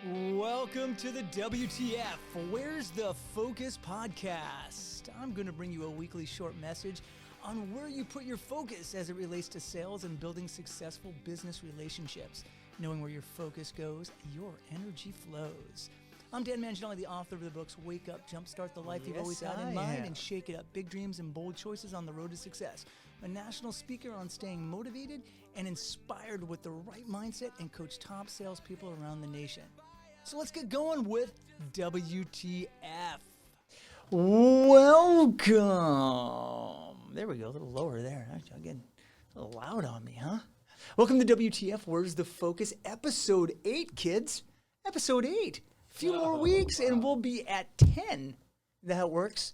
Welcome to the W.T.F. Where's the Focus podcast. I'm going to bring you a weekly short message on where you put your focus as it relates to sales and building successful business relationships. Knowing where your focus goes, your energy flows. I'm Dan Manginelli, the author of the books Wake Up, Jumpstart the Life You've Always Had in Mind, and Shake It Up, Big Dreams and Bold Choices on the Road to Success. A national speaker on staying motivated and inspired with the right mindset and coach top salespeople around the nation. So let's get going with WTF. Welcome. There we go, a little lower there. I'm getting a little loud on me, huh? Welcome to WTF, Where's the Focus? Episode 8, kids. Episode 8. A few more weeks and we'll be at 10. That works.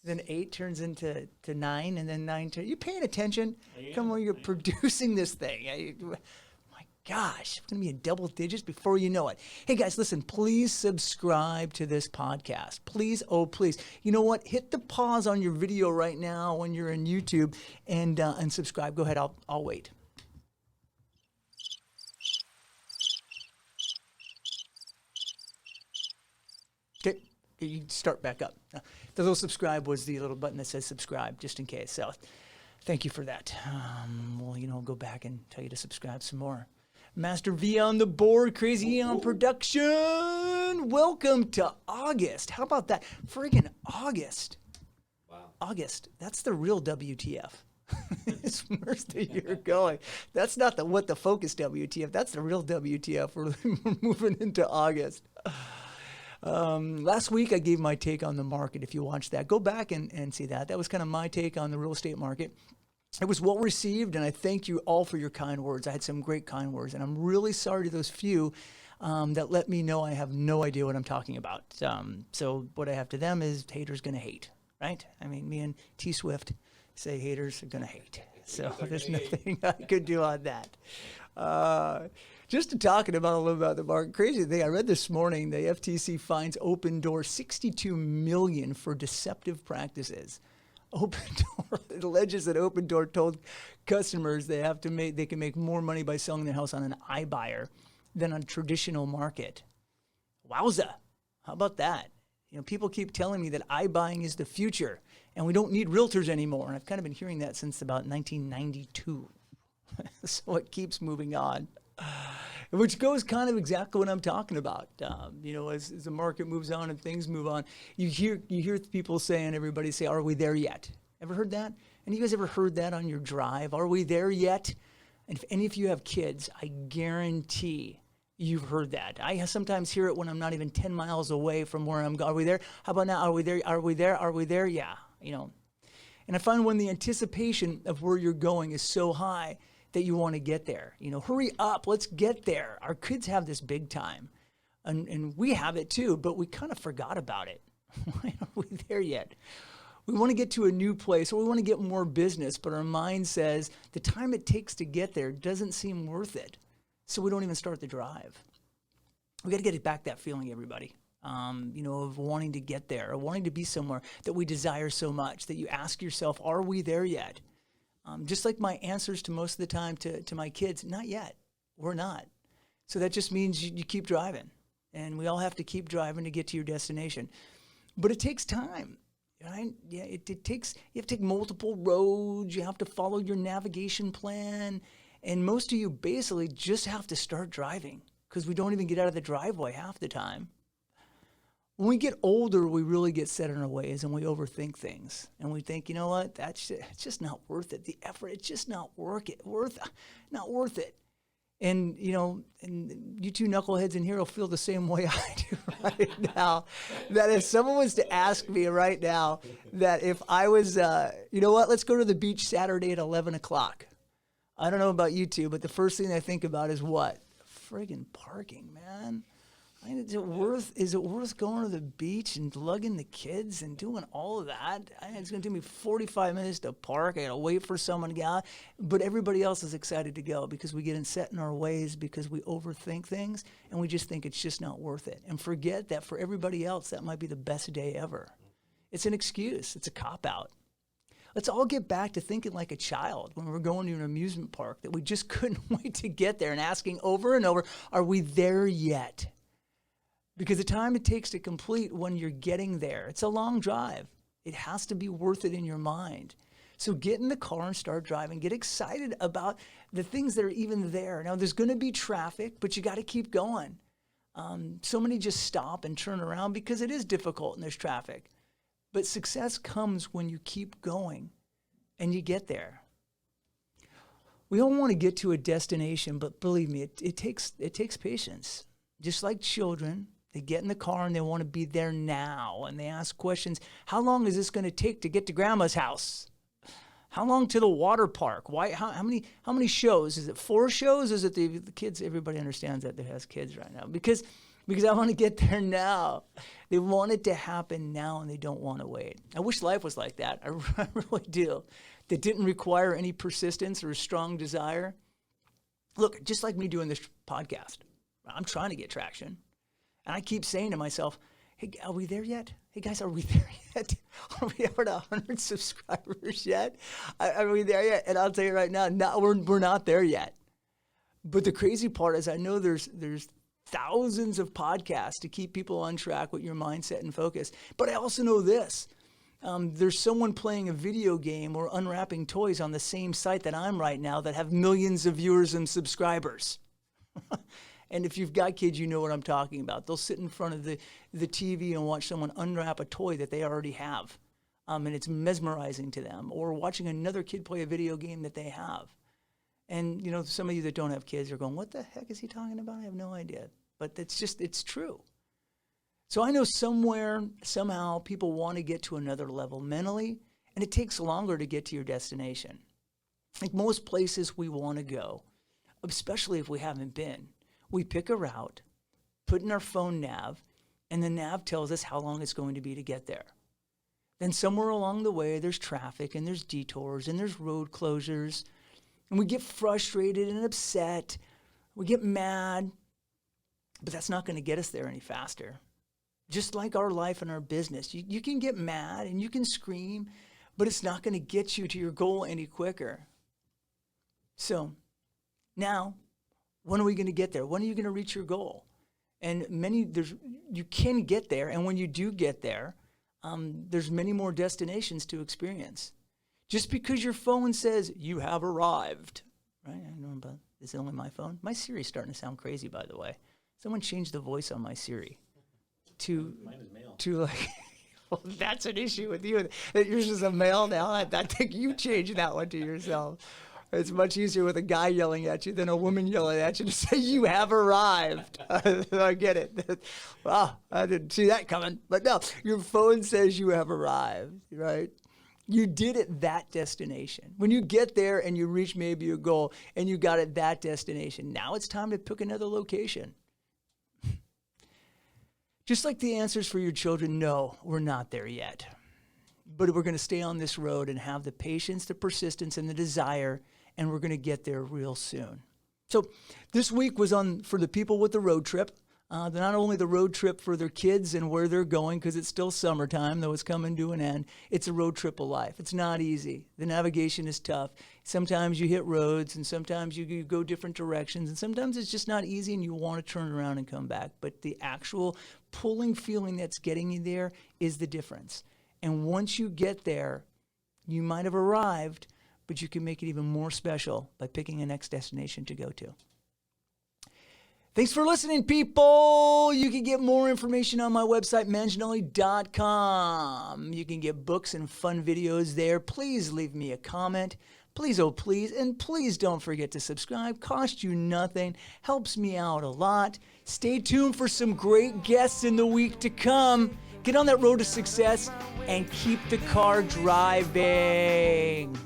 Then 8 turns into 9, and then 9 turns. You paying attention? Come on, you're producing this thing. Gosh, it's going to be in double digits before you know it. Hey, guys, listen, please subscribe to this podcast. Please, oh, please. You know what? Hit the pause on your video right now when you're in YouTube and subscribe. Go ahead. I'll wait. Okay, you can start back up. The little subscribe was the little button that says subscribe, just in case. So thank you for that. Go back and tell you to subscribe some more. Master V on the board, Crazy on production. Welcome to August. How about that? Friggin' August. Wow. August. That's the real WTF. Where's the year going? That's not the what the focus WTF. That's the real WTF. We're moving into August. Last week I gave my take on the market. If you watched that, go back and see that. That was kind of my take on the real estate market. It was well received, and I thank you all for your kind words. I had some great kind words, and I'm really sorry to those few that let me know I have no idea what I'm talking about. So what I have to them is haters going to hate, right? I mean, me and T Swift say haters are going to hate. So there's nothing I could do on that. Just to talking about a little about the market, crazy thing I read this morning, the FTC fines Open Door $62 million for deceptive practices. Open Door, it alleges that Open Door told customers they can make more money by selling their house on an iBuyer than on a traditional market. Wowza. How about that? People keep telling me that iBuying is the future and we don't need realtors anymore. And I've kind of been hearing that since about 1992. So it keeps moving on. Which goes kind of exactly what I'm talking about. As the market moves on and things move on, you hear people saying, everybody say, are we there yet? Ever heard that? And you guys ever heard that on your drive? Are we there yet? And if any of you have kids, I guarantee you've heard that. I sometimes hear it when I'm not even 10 miles away from where I'm going. Are we there? How about now? Are we there? Are we there? Are we there? Yeah. And I find when the anticipation of where you're going is so high, that you want to get there. Hurry up, let's get there. Our kids have this big time. And we have it too, but we kind of forgot about it. Why aren't we there yet? We want to get to a new place, or we want to get more business, but our mind says the time it takes to get there doesn't seem worth it. So we don't even start the drive. We got to get it back, that feeling, everybody. Of wanting to get there, or wanting to be somewhere that we desire so much that you ask yourself, are we there yet? Just like my answers to most of the time to my kids, not yet. We're not. So that just means you keep driving. And we all have to keep driving to get to your destination. But it takes time. Right? Yeah, it takes, you have to take multiple roads. You have to follow your navigation plan. And most of you basically just have to start driving because we don't even get out of the driveway half the time. When we get older, we really get set in our ways and we overthink things. And we think, you know what, it's just not worth it. The effort, it's just not worth it. And, and you two knuckleheads in here will feel the same way I do right now. That if someone was to ask me right now that if I was, let's go to the beach Saturday at 11 o'clock. I don't know about you two, but the first thing I think about is what? Friggin' parking, man. Is it worth going to the beach and lugging the kids and doing all of that? It's going to take me 45 minutes to park. I got to wait for someone to get out. But everybody else is excited to go because we get set in our ways because we overthink things and we just think it's just not worth it. And forget that for everybody else, that might be the best day ever. It's an excuse. It's a cop-out. Let's all get back to thinking like a child when we were going to an amusement park, that we just couldn't wait to get there and asking over and over, are we there yet? Because the time it takes to complete when you're getting there, it's a long drive. It has to be worth it in your mind. So get in the car and start driving. Get excited about the things that are even there. Now, there's going to be traffic, but you got to keep going. So many just stop and turn around because it is difficult and there's traffic. But success comes when you keep going and you get there. We all want to get to a destination, but believe me, it takes patience. Just like children, they get in the car and they want to be there now. And they ask questions, how long is this going to take to get to grandma's house? How long to the water park? Why? How many shows? Is it 4 shows? Is it the kids? Everybody understands that has kids right now. Because I want to get there now. They want it to happen now and they don't want to wait. I wish life was like that. I really do. That didn't require any persistence or a strong desire. Look, just like me doing this podcast, I'm trying to get traction. And I keep saying to myself, hey, are we there yet? Hey, guys, are we there yet? Are we over to 100 subscribers yet? Are we there yet? And I'll tell you right now, no, we're not there yet. But the crazy part is I know there's thousands of podcasts to keep people on track with your mindset and focus. But I also know this. There's someone playing a video game or unwrapping toys on the same site that I'm right now that have millions of viewers and subscribers. And if you've got kids, you know what I'm talking about. They'll sit in front of the TV and watch someone unwrap a toy that they already have. And it's mesmerizing to them. Or watching another kid play a video game that they have. And, you know, some of you that don't have kids are going, what the heck is he talking about? I have no idea. But it's true. So I know somewhere, somehow, people want to get to another level mentally, and it takes longer to get to your destination. Like most places we want to go, especially if we haven't been, we pick a route, put in our phone nav, and the nav tells us how long it's going to be to get there. Then somewhere along the way, there's traffic, and there's detours, and there's road closures, and we get frustrated and upset. We get mad, but that's not going to get us there any faster. Just like our life and our business, you can get mad and you can scream, but it's not going to get you to your goal any quicker. So now, when are we going to get there? When are you going to reach your goal? And you can get there, and when you do get there, there's many more destinations to experience. Just because your phone says you have arrived, right? I know, but is it only my phone? My Siri's starting to sound crazy, by the way. Someone changed the voice on my Siri mine is male. To like, well, that's an issue with you. That yours is a male now. I think you changed that one to yourself. It's much easier with a guy yelling at you than a woman yelling at you to say you have arrived. I get it. Wow, I didn't see that coming. But no, your phone says you have arrived, right? You did it that destination. When you get there and you reach maybe a goal and you got it that destination, now it's time to pick another location. Just like the answers for your children, no, we're not there yet. But we're going to stay on this road and have the patience, the persistence, and the desire, and we're going to get there real soon. So this week was for the people with the road trip. Not only the road trip for their kids and where they're going, because it's still summertime, though it's coming to an end. It's a road trip of life. It's not easy. The navigation is tough. Sometimes you hit roads, and sometimes you go different directions, and sometimes it's just not easy, and you want to turn around and come back. But the actual pulling feeling that's getting you there is the difference. And once you get there, you might have arrived, but you can make it even more special by picking a next destination to go to. Thanks for listening, people. You can get more information on my website, manginelli.com. You can get books and fun videos there. Please leave me a comment. Please, oh please, and please don't forget to subscribe. Cost you nothing. Helps me out a lot. Stay tuned for some great guests in the week to come. Get on that road to success and keep the car driving.